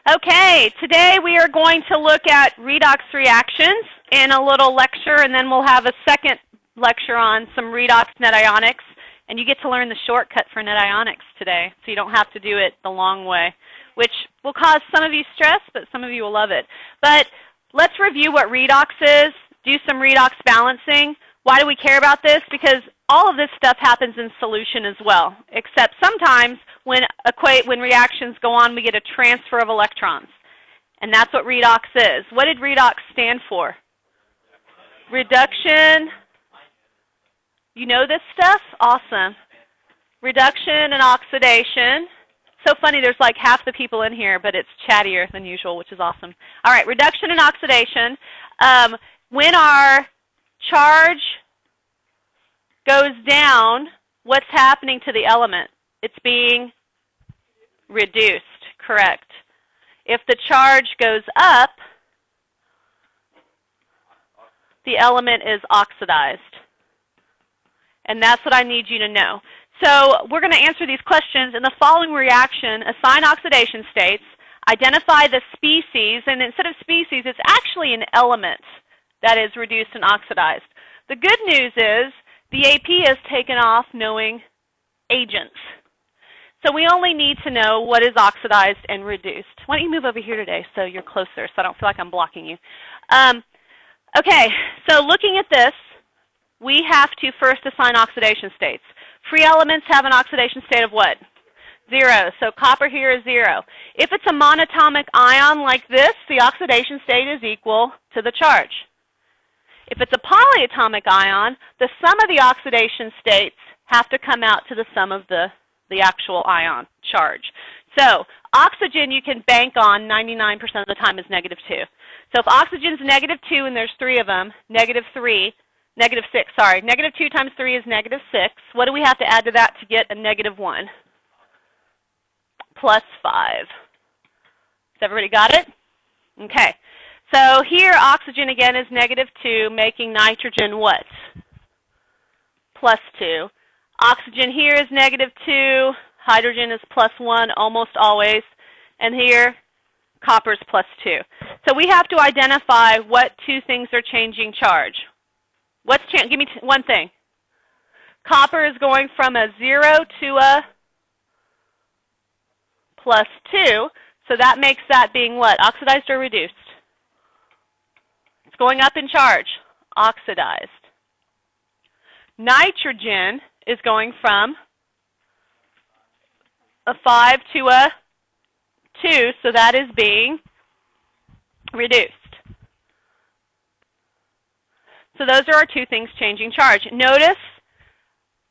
Okay, today we are going to look at redox reactions in a little lecture, and then we'll have a second lecture on some redox net ionics. And you get to learn the shortcut for net ionics today, so you don't have to do it the long way, which will cause some of you stress, but some of you will love it. But let's review what redox is, do some redox balancing. Why do we care about this? Because all of this stuff happens in solution as well, except sometimes when reactions go on, we get a transfer of electrons. And that's what redox is. What did redox stand for? Reduction. You know this stuff? Awesome. Reduction and oxidation. So funny, there's like half the people in here, but it's chattier than usual, which is awesome. All right, reduction and oxidation. When our charge goes down, what's happening to the element? It's being reduced, correct. If the charge goes up, the element is oxidized. And that's what I need you to know. So we're going to answer these questions. In the following reaction, assign oxidation states, identify the species, and instead of species, it's actually an element that is reduced and oxidized. The good news is the AP has taken off knowing agents. So we only need to know what is oxidized and reduced. Why don't you move over here today so you're closer so I don't feel like I'm blocking you. Okay, so looking at this, we have to first assign oxidation states. Free elements have an oxidation state of what? 0. So copper here is 0. If it's a monatomic ion like this, the oxidation state is equal to the charge. If it's a polyatomic ion, the sum of the oxidation states have to come out to the sum of the actual ion charge. So oxygen you can bank on 99% of the time is -2. So if oxygen's -2 and there's 3 of them, -6, sorry. -2 times 3 is -6. What do we have to add to that to get a -1? +5. Has everybody got it? Okay. So here oxygen again is -2, making nitrogen what? +2. Oxygen here is -2. Hydrogen is +1 almost always. And here copper is +2. So we have to identify what two things are changing charge. Give me one thing. Copper is going from a 0 to a +2, so that makes that being what? Oxidized or reduced? It's going up in charge, oxidized. Nitrogen is going from a 5 to a 2, so that is being reduced. So those are our two things changing charge. Notice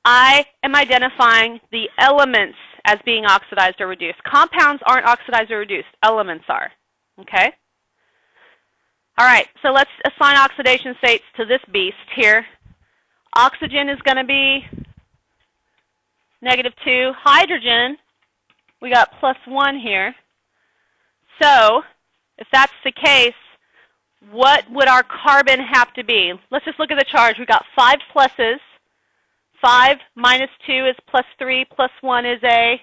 I am identifying the elements as being oxidized or reduced. Compounds aren't oxidized or reduced. Elements are. Okay? All right, so let's assign oxidation states to this beast here. Oxygen is going to be -2. Hydrogen, we got +1 here. So if that's the case, what would our carbon have to be? Let's just look at the charge. We've got 5 pluses. 5 minus 2 is +3, +1 is a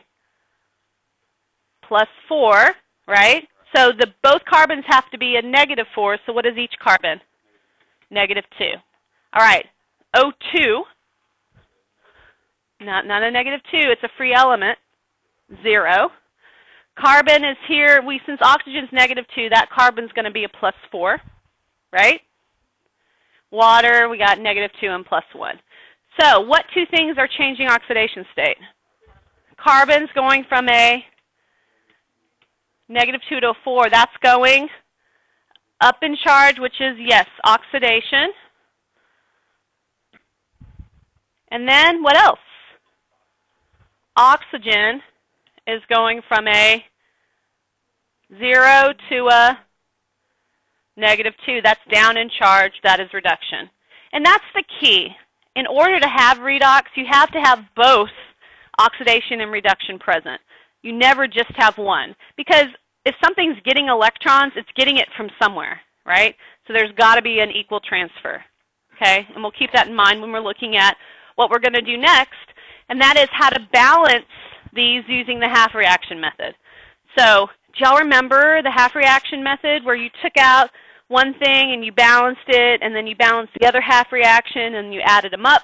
+4, right? So both carbons have to be a -4, so what is each carbon? -2. All right, O2, not a -2, it's a free element, 0. Carbon is here, since oxygen's -2, that carbon's going to be a +4, right? Water, we got -2 and +1. So what two things are changing oxidation state? Carbon's going from a -2 to a 4. That's going up in charge, which is, yes, oxidation. And then what else? Oxygen is going from a 0 to a -2. That's down in charge. That is reduction. And that's the key. In order to have redox, you have to have both oxidation and reduction present. You never just have one. Because if something's getting electrons, it's getting it from somewhere, right? So there's got to be an equal transfer. Okay? And we'll keep that in mind when we're looking at what we're going to do next, and that is how to balance these using the half reaction method. So Do y'all remember the half reaction method where you took out one thing and you balanced it, and then you balanced the other half reaction and you added them up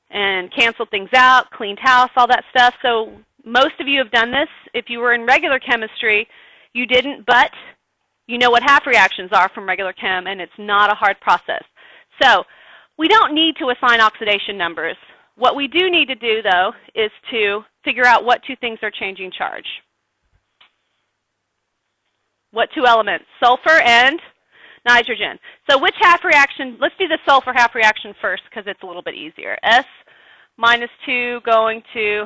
and canceled things out, cleaned house, all that stuff? So most of you have done this. If you were in regular chemistry, you didn't, but you know what half reactions are from regular chem, and it's not a hard process. So we don't need to assign oxidation numbers. What we do need to do, though, is to figure out what two things are changing charge. What two elements? Sulfur and nitrogen. So which half reaction? Let's do the sulfur half reaction first because it's a little bit easier. S-2 going to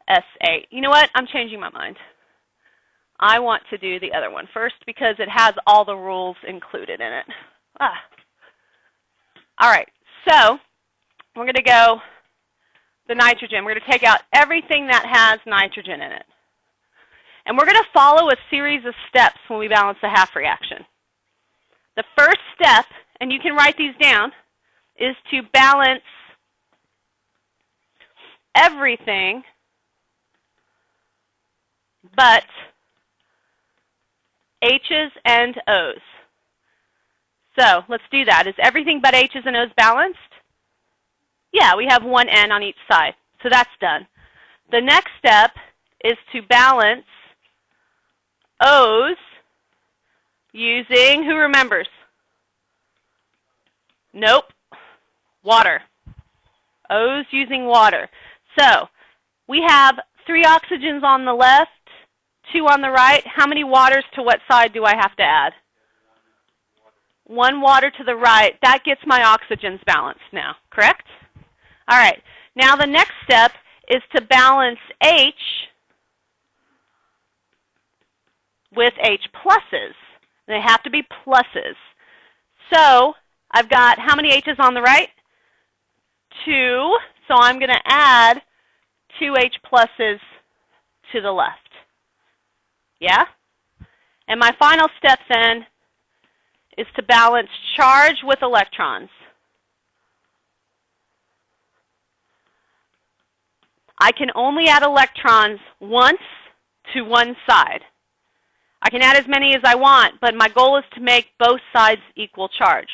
S8. You know what? I'm changing my mind. I want to do the other one first because it has all the rules included in it. All right, so we're going to go the nitrogen. We're going to take out everything that has nitrogen in it. And we're going to follow a series of steps when we balance the half reaction. The first step, and you can write these down, is to balance everything but H's and O's. So let's do that. Is everything but H's and O's balanced? Yeah, we have one N on each side. So that's done. The next step is to balance O's using, who remembers? Nope. Water. O's using water. So we have 3 oxygens on the left, 2 on the right. How many waters to what side do I have to add? 1 water to the right. That gets my oxygens balanced now, correct? All right. Now the next step is to balance H with H pluses. They have to be pluses. So I've got how many H's on the right? 2. So I'm going to add 2 H pluses to the left. Yeah? And my final step then is to balance charge with electrons. I can only add electrons once to one side. I can add as many as I want, but my goal is to make both sides equal charge.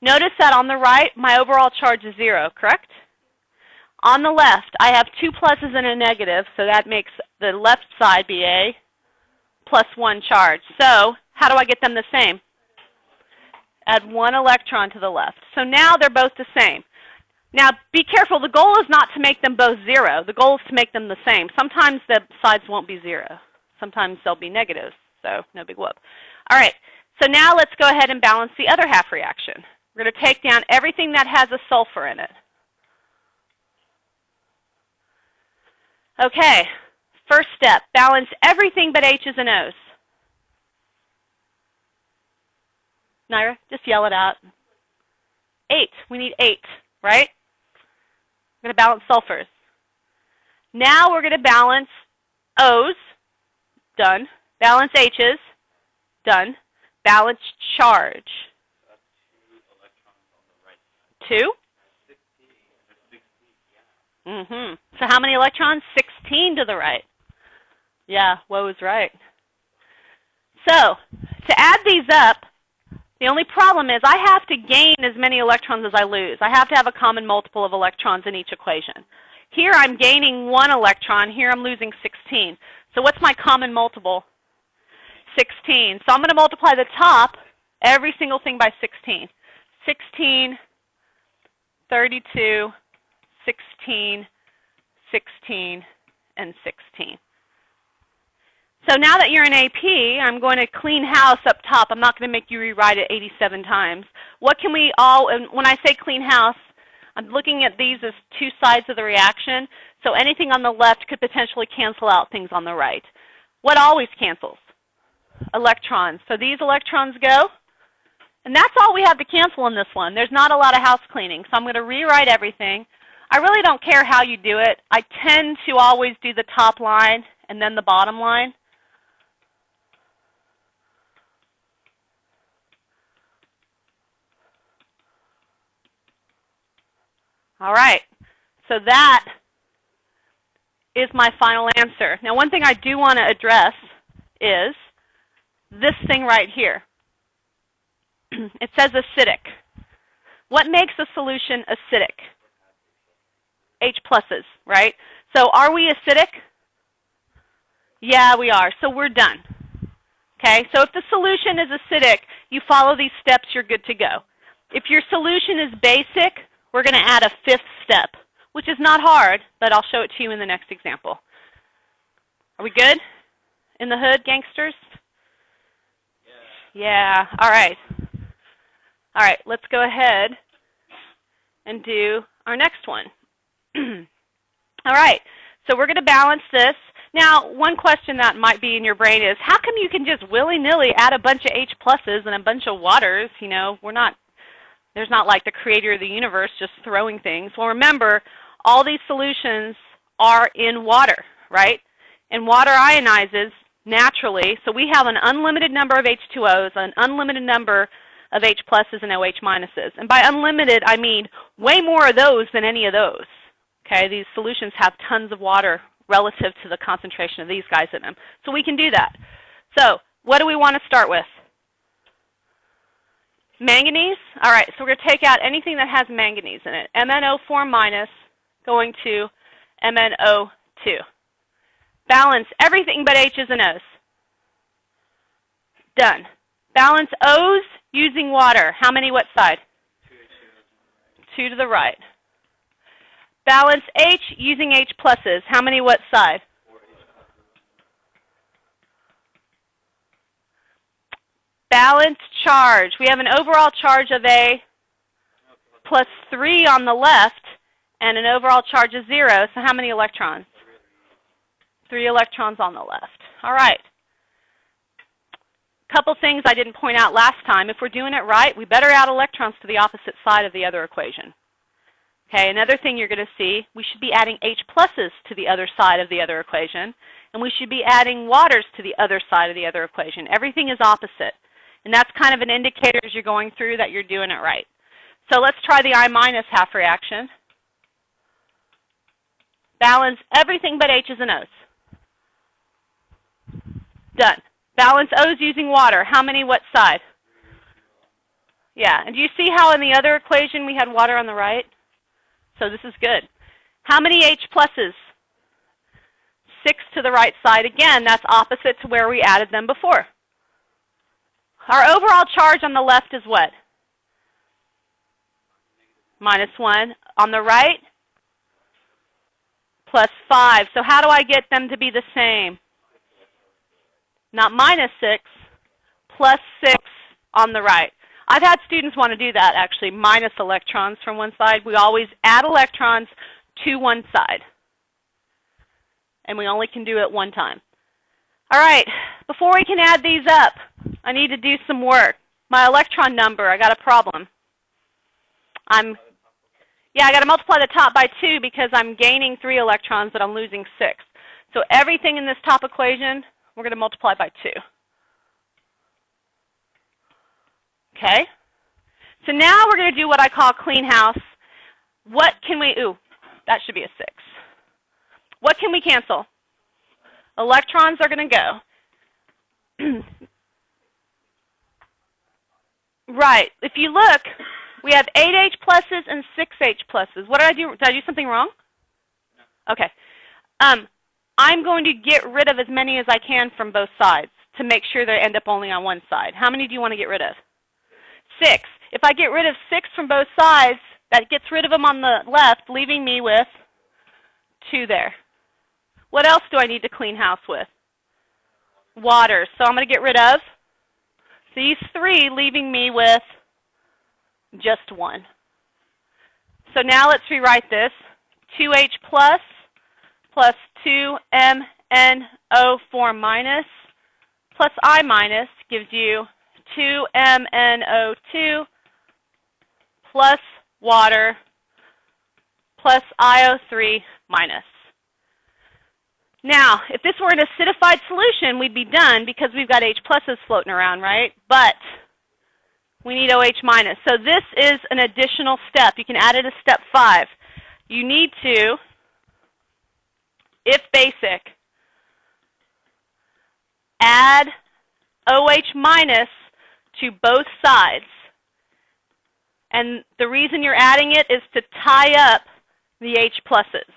Notice that on the right, my overall charge is 0, correct? On the left, I have 2 pluses and a negative, so that makes the left side be a +1 charge. So how do I get them the same? Add 1 electron to the left. So now they're both the same. Now be careful, the goal is not to make them both 0. The goal is to make them the same. Sometimes the sides won't be 0. Sometimes they'll be negatives, so no big whoop. All right, so now let's go ahead and balance the other half reaction. We're going to take down everything that has a sulfur in it. Okay, first step, balance everything but H's and O's. Naira, just yell it out. 8, we need 8, right? We're going to balance sulfurs. Now we're going to balance O's, done. Balance H's, done. Balance charge. 2? So how many electrons? 16 to the right. Yeah, Woe is right. So to add these up, the only problem is I have to gain as many electrons as I lose. I have to have a common multiple of electrons in each equation. Here I'm gaining 1 electron. Here I'm losing 16. So what's my common multiple? 16. So I'm going to multiply the top, every single thing, by 16. 16, 32, 16, 16, and 16. So now that you're in AP, I'm going to clean house up top. I'm not going to make you rewrite it 87 times. What can we all, and when I say clean house, I'm looking at these as 2 sides of the reaction. So anything on the left could potentially cancel out things on the right. What always cancels? Electrons. So these electrons go. And that's all we have to cancel in this one. There's not a lot of house cleaning. So I'm going to rewrite everything. I really don't care how you do it. I tend to always do the top line and then the bottom line. All right, so that is my final answer. Now, one thing I do want to address is this thing right here. It says acidic. What makes a solution acidic? H pluses, right? So are we acidic? Yeah, we are. So we're done. Okay, so if the solution is acidic, you follow these steps, you're good to go. If your solution is basic, we're going to add a fifth step, which is not hard, but I'll show it to you in the next example. Are we good in the hood, gangsters? Yeah. All right. All right, let's go ahead and do our next one. All right, so we're going to balance this. Now, one question that might be in your brain is, how come you can just willy-nilly add a bunch of H pluses and a bunch of waters? You know, there's not like the creator of the universe just throwing things. Well, remember, all these solutions are in water, right? And water ionizes naturally, so we have an unlimited number of H2Os, an unlimited number of H pluses and OH minuses. And by unlimited, I mean way more of those than any of those. Okay, these solutions have tons of water relative to the concentration of these guys in them. So we can do that. So what do we want to start with? Manganese? All right, so we're going to take out anything that has manganese in it. MnO4 minus going to MnO2. Balance everything but H's and O's. Done. Balance O's using water. How many what side? 2 to the right. Balance H using H pluses. How many what side? Balance charge. We have an overall charge of A plus 3 on the left and an overall charge of 0. So how many electrons? 3 electrons on the left. All right. Couple things I didn't point out last time. If we're doing it right, we better add electrons to the opposite side of the other equation. Okay, another thing you're going to see, we should be adding H pluses to the other side of the other equation, and we should be adding waters to the other side of the other equation. Everything is opposite, and that's kind of an indicator as you're going through that you're doing it right. So let's try the I minus half reaction. Balance everything but H's and O's. Done. Balance O's using water. How many what side? Yeah, and do you see how in the other equation we had water on the right? So this is good. How many H pluses? 6 to the right side. Again, that's opposite to where we added them before. Our overall charge on the left is what? -1. On the right? +5. So how do I get them to be the same? Not -6, +6 on the right. I've had students want to do that, actually, minus electrons from one side. We always add electrons to one side. And we only can do it one time. All right, before we can add these up, I need to do some work. My electron number, I got a problem. Yeah, I got to multiply the top by 2 because I'm gaining 3 electrons, but I'm losing 6. So everything in this top equation, we're going to multiply by 2. Okay, so now we're going to do what I call clean house. What can we, that should be a 6. What can we cancel? Electrons are going to go. Right, if you look, we have 8 H pluses and 6 H pluses. What did I do? Did I do something wrong? No. Okay. I'm going to get rid of as many as I can from both sides to make sure they end up only on one side. How many do you want to get rid of? 6. If I get rid of 6 from both sides, that gets rid of them on the left, leaving me with 2 there. What else do I need to clean house with? Water. So I'm going to get rid of these 3, leaving me with just 1. So now let's rewrite this. 2H plus 2MnO4 minus plus I minus gives you 2MnO2 plus water plus IO3 minus. Now, if this were an acidified solution, we'd be done because we've got H pluses floating around, right? But we need OH minus. So this is an additional step. You can add it as step 5. You need to, if basic, add OH minus to both sides. And the reason you're adding it is to tie up the H pluses.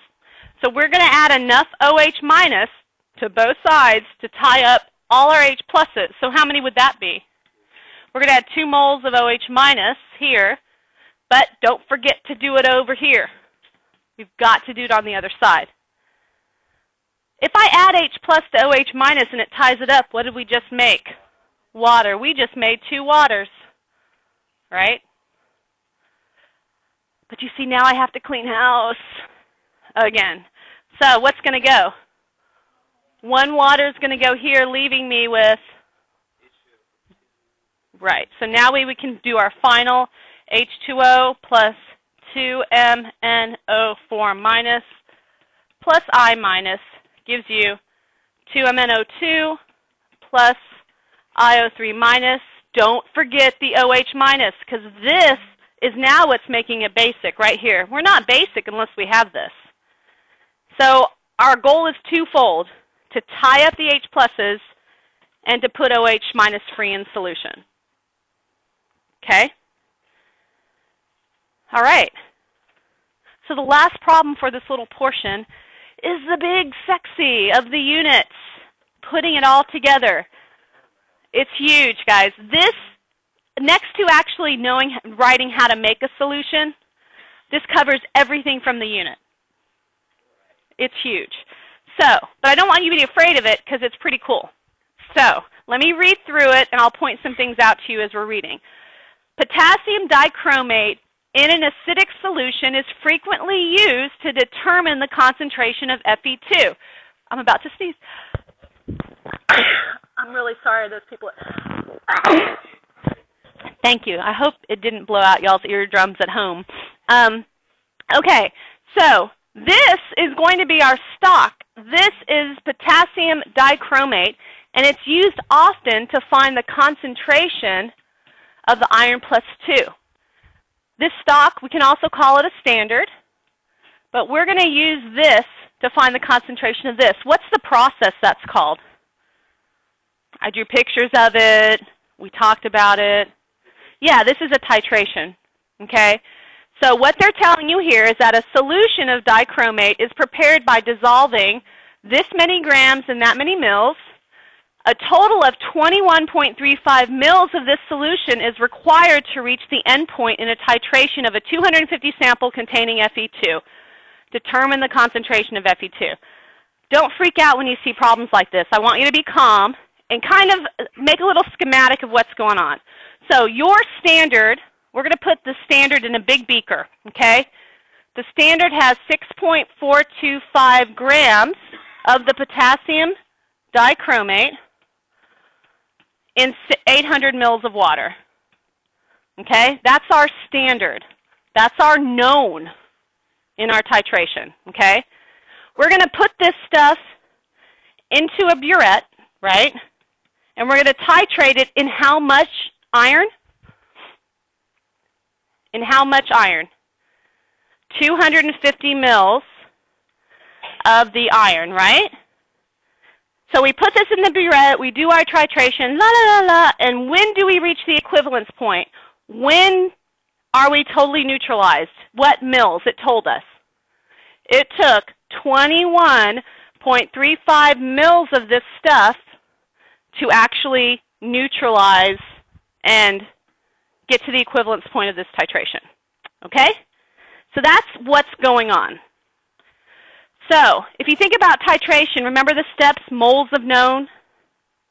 So we're going to add enough OH minus to both sides to tie up all our H pluses. So how many would that be? We're going to add 2 moles of OH minus here, but don't forget to do it over here. You've got to do it on the other side. If I add H plus to OH minus and it ties it up, what did we just make? Water. We just made 2 waters, right? But you see, now I have to clean house again. So what's going to go? 1 water is going to go here, leaving me with, right. So now we can do our final H2O plus 2MnO4 minus plus I minus gives you 2MnO2 plus IO3 minus. Don't forget the OH minus, because this is now what's making it basic right here. We're not basic unless we have this. So our goal is twofold: to tie up the H pluses and to put OH minus free in solution. Okay? All right. So the last problem for this little portion is the big sexy of the units, putting it all together. It's huge, guys. This, next to actually writing how to make a solution, this covers everything from the unit. It's huge. So, but I don't want you to be afraid of it because it's pretty cool. So, let me read through it and I'll point some things out to you as we're reading. Potassium dichromate in an acidic solution is frequently used to determine the concentration of Fe2. I'm about to sneeze. I'm really sorry, those people. Thank you. I hope it didn't blow out y'all's eardrums at home. Okay, so this is going to be our stock. This is potassium dichromate, and it's used often to find the concentration of the iron plus 2. This stock, we can also call it a standard, but we're going to use this to find the concentration of this. What's the process that's called? I drew pictures of it. We talked about it. Yeah, this is a titration, okay? So what they're telling you here is that a solution of dichromate is prepared by dissolving this many grams in that many mils. A total of 21.35 mils of this solution is required to reach the end point in a titration of a 250 sample containing Fe2. Determine the concentration of Fe2. Don't freak out when you see problems like this. I want you to be calm and kind of make a little schematic of what's going on. So your standard, we're going to put the standard in a big beaker, okay? The standard has 6.425 grams of the potassium dichromate in 800 mils of water, okay? That's our standard. That's our known in our titration, okay? We're going to put this stuff into a burette, right? And we're going to titrate it in how much iron? In how much iron? 250 mils of the iron, right? So we put this in the burette, we do our titration, la la la la, and when do we reach the equivalence point? When are we totally neutralized? What mils? It told us. It took 21.35 mils of this stuff to actually neutralize and get to the equivalence point of this titration. Okay? So that's what's going on. So if you think about titration, remember the steps: moles of known,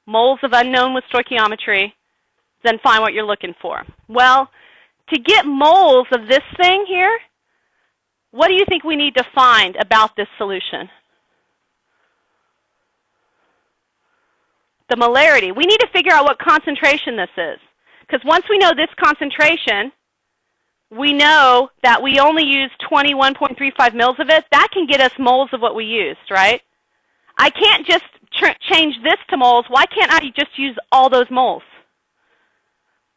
moles of unknown with stoichiometry, then find what you're looking for. Well, to get moles of this thing here, what do you think we need to find about this solution? The molarity. We need to figure out what concentration this is. Because once we know this concentration, we know that we only used 21.35 mils of it. That can get us moles of what we used, right? I can't just change this to moles. Why can't I just use all those moles?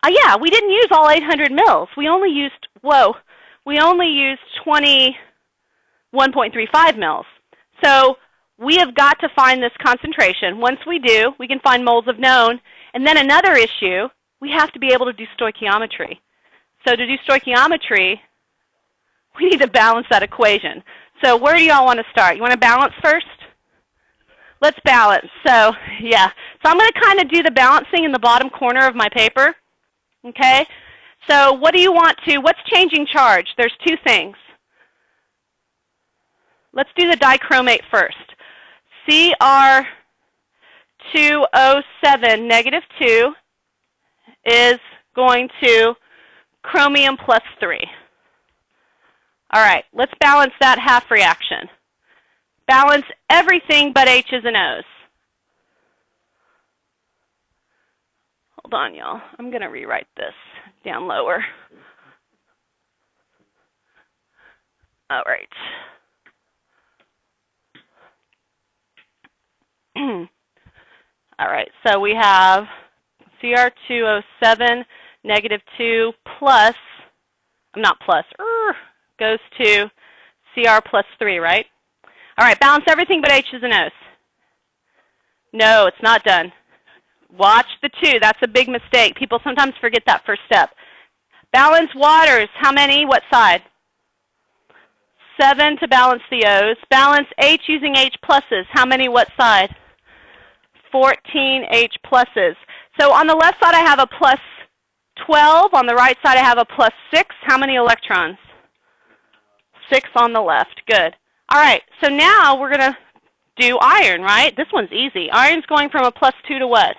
Yeah, we didn't use all 800 mils. We only used, we only used 21.35 mils. So we have got to find this concentration. Once we do, we can find moles of known, And then another issue, we have to be able to do stoichiometry. So to do stoichiometry, we need to balance that equation. So where do y'all want to start? You want to balance first? Let's balance. So yeah, so I'm going to kind of do the balancing in the bottom corner of my paper. Okay? So what do you want to, what's changing charge? There's two things. Let's do the dichromate first. Cr2O7 negative 2 is going to chromium plus 3. All right, let's balance that half reaction. Balance everything but H's and O's. Hold on, y'all. I'm going to rewrite this down lower. All right. All right, so we have Cr2O7 negative 2 plus, not plus, goes to Cr plus 3, right? All right, balance everything but H's and O's. No, it's not done. Watch the 2. That's a big mistake. People sometimes forget that first step. Balance waters. How many? What side? 7 to balance the O's. Balance H using H pluses. How many? What side? 14 H pluses. So on the left side I have a plus 12. On the right side I have a plus 6. How many electrons? 6 on the left. Good. All right, so now we're going to do iron, right? This one's easy. Iron's going from a plus 2 to what?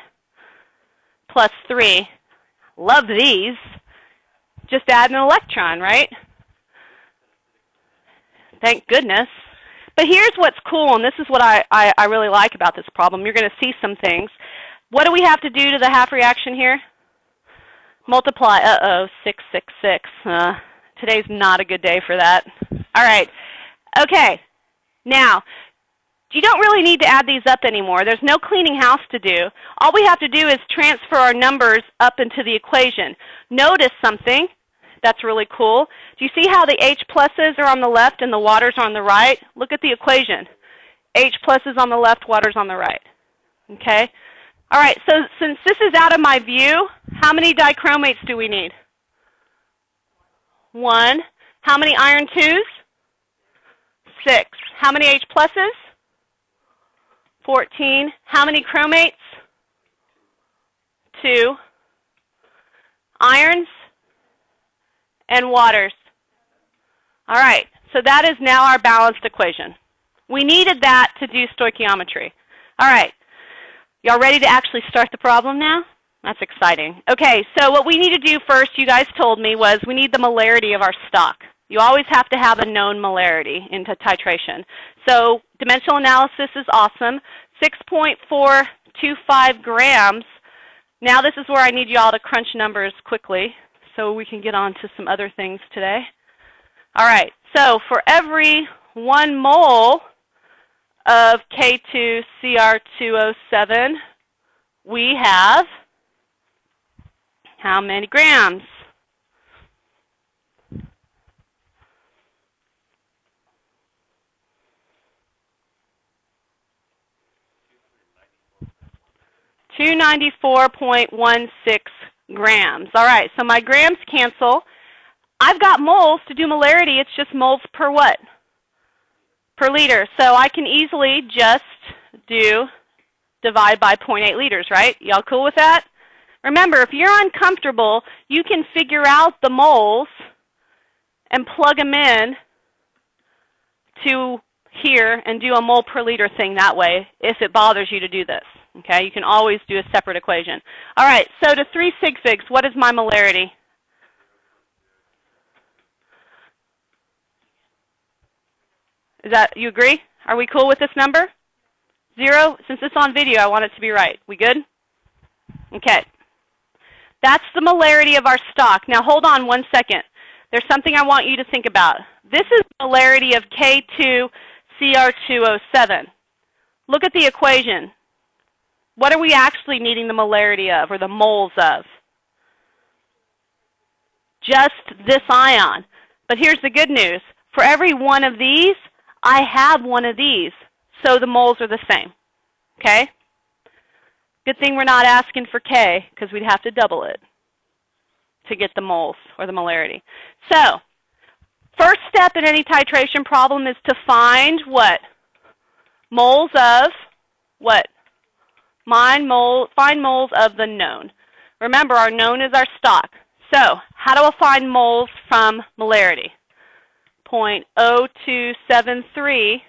Plus 3. Love these. Just add an electron, right? Thank goodness. But here's what's cool, and this is what I really like about this problem. You're going to see some things. What do we have to do to the half reaction here? Multiply. 6, 6, 6. Today's not a good day for that. All right. Okay. Now, you don't really need to add these up anymore. There's no cleaning house to do. All we have to do is transfer our numbers up into the equation. Notice something that's really cool. Do you see how the H pluses are on the left and the waters are on the right? Look at the equation. H pluses on the left, waters on the right. Okay? All right, so since this is out of my view, how many dichromates do we need? 1. How many iron 2s? 6. How many H pluses? 14. How many chromates? 2. Irons and waters. All right, so that is now our balanced equation. We needed that to do stoichiometry. All right, y'all ready to actually start the problem now? That's exciting. Okay, so what we need to do first, you guys told me, was we need the molarity of our stock. You always have to have a known molarity into titration. So dimensional analysis is awesome. 6.425 grams. Now this is where I need you all to crunch numbers quickly so we can get on to some other things today. All right, so for every 1 mole of K2Cr2O7, we have how many grams? 294.16 grams. All right, so my grams cancel. I've got moles to do molarity. It's just moles per what? Per liter. So I can easily just divide by 0.8 liters, right? Y'all cool with that? Remember, if you're uncomfortable, you can figure out the moles and plug them in to here and do a mole per liter thing that way if it bothers you to do this. Okay, you can always do a separate equation. All right, so to 3 sig figs, what is my molarity? Is that, you agree? Are we cool with this number? 0? Since it's on video, I want it to be right. We good? Okay. That's the molarity of our stock. Now hold on 1 second. There's something I want you to think about. This is the molarity of K2Cr2O7. Look at the equation. What are we actually needing the molarity of, or the moles of? Just this ion. But here's the good news. For every one of these, I have one of these. So the moles are the same. Okay? Good thing we're not asking for K, because we'd have to double it to get the moles or the molarity. So, first step in any titration problem is to find what? Moles of what? Find moles of the known. Remember, our known is our stock. So, how do I find moles from molarity? 0.0273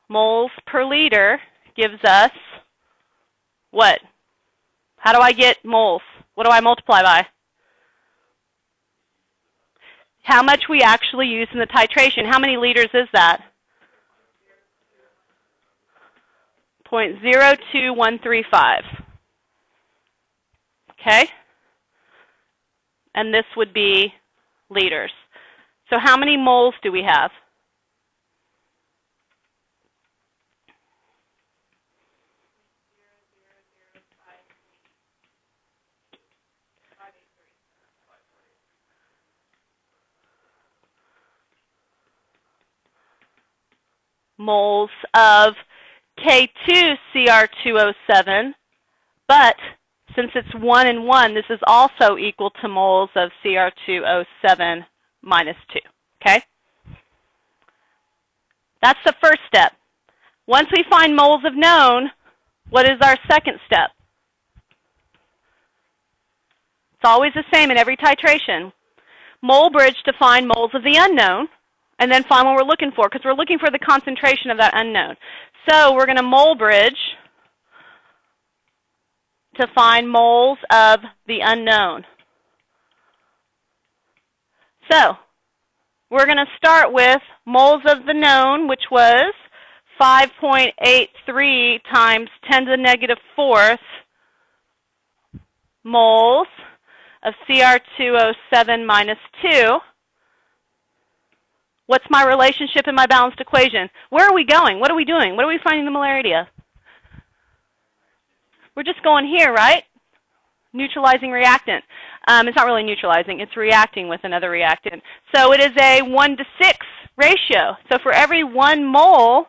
moles per liter gives us what? How do I get moles? What do I multiply by? How much we actually use in the titration. How many liters is that? 0.02135. Okay? And this would be liters. So how many moles do we have? Moles of K2Cr2O7, but since it's 1 and 1, this is also equal to moles of Cr2O7 minus 2, okay? That's the first step. Once we find moles of known, what is our second step? It's always the same in every titration. Mole bridge to find moles of the unknown, and then find what we're looking for, because we're looking for the concentration of that unknown. So we're going to mole bridge to find moles of the unknown. So we're going to start with moles of the known, which was 5.83 times 10 to the negative fourth moles of Cr2O7 minus 2. What's my relationship in my balanced equation? Where are we going? What are we doing? What are we finding the molarity of? We're just going here, right? Neutralizing reactant. It's not really neutralizing. It's reacting with another reactant. So it is a 1:6 ratio. So for every 1 mole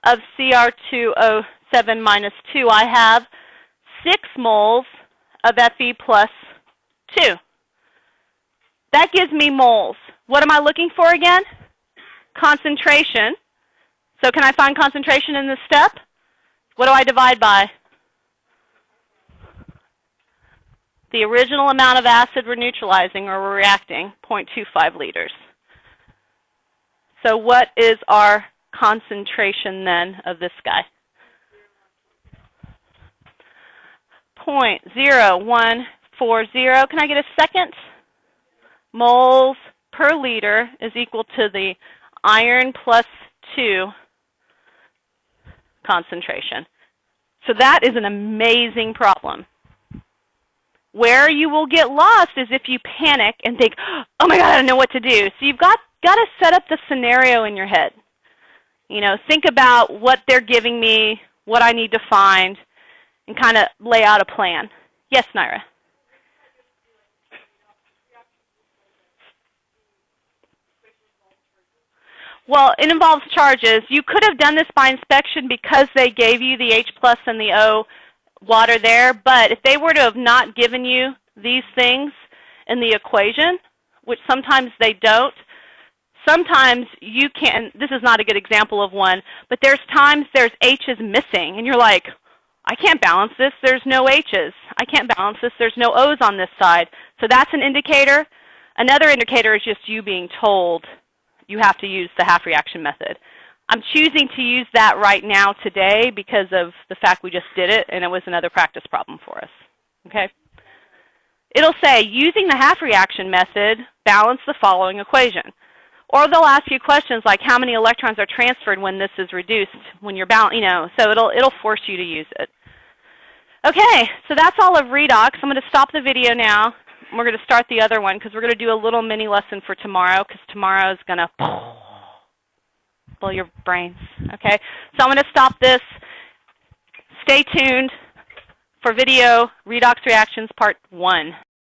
of Cr2O7 minus 2, I have 6 moles of Fe plus 2. That gives me moles. What am I looking for again? Concentration. So can I find concentration in this step? What do I divide by? The original amount of acid we're neutralizing or we're reacting, 0.25 liters. So what is our concentration then of this guy? 0.0140. Can I get a second? Moles per liter is equal to the iron plus 2 concentration. So that is an amazing problem. Where you will get lost is if you panic and think, oh my God, I don't know what to do. So you've got to set up the scenario in your head. You know, think about what they're giving me, what I need to find, and kind of lay out a plan. Yes, Naira? Well, it involves charges. You could have done this by inspection because they gave you the H plus and the O water there, but if they were to have not given you these things in the equation, which sometimes they don't, sometimes you can, this is not a good example of one, but there's times there's H's missing, and you're like, I can't balance this, there's no H's. I can't balance this, there's no O's on this side. So that's an indicator. Another indicator is just you being told you have to use the half reaction method. I'm choosing to use that right now today because of the fact we just did it and it was another practice problem for us. Okay? It'll say, using the half reaction method, balance the following equation. Or they'll ask you questions like how many electrons are transferred when this is reduced, when you're balanced, you know, so it'll force you to use it. Okay, so that's all of redox. I'm going to stop the video now. We're going to start the other one because we're going to do a little mini lesson for tomorrow because tomorrow is going to blow your brains. Okay, so I'm going to stop this. Stay tuned for video redox reactions part 1.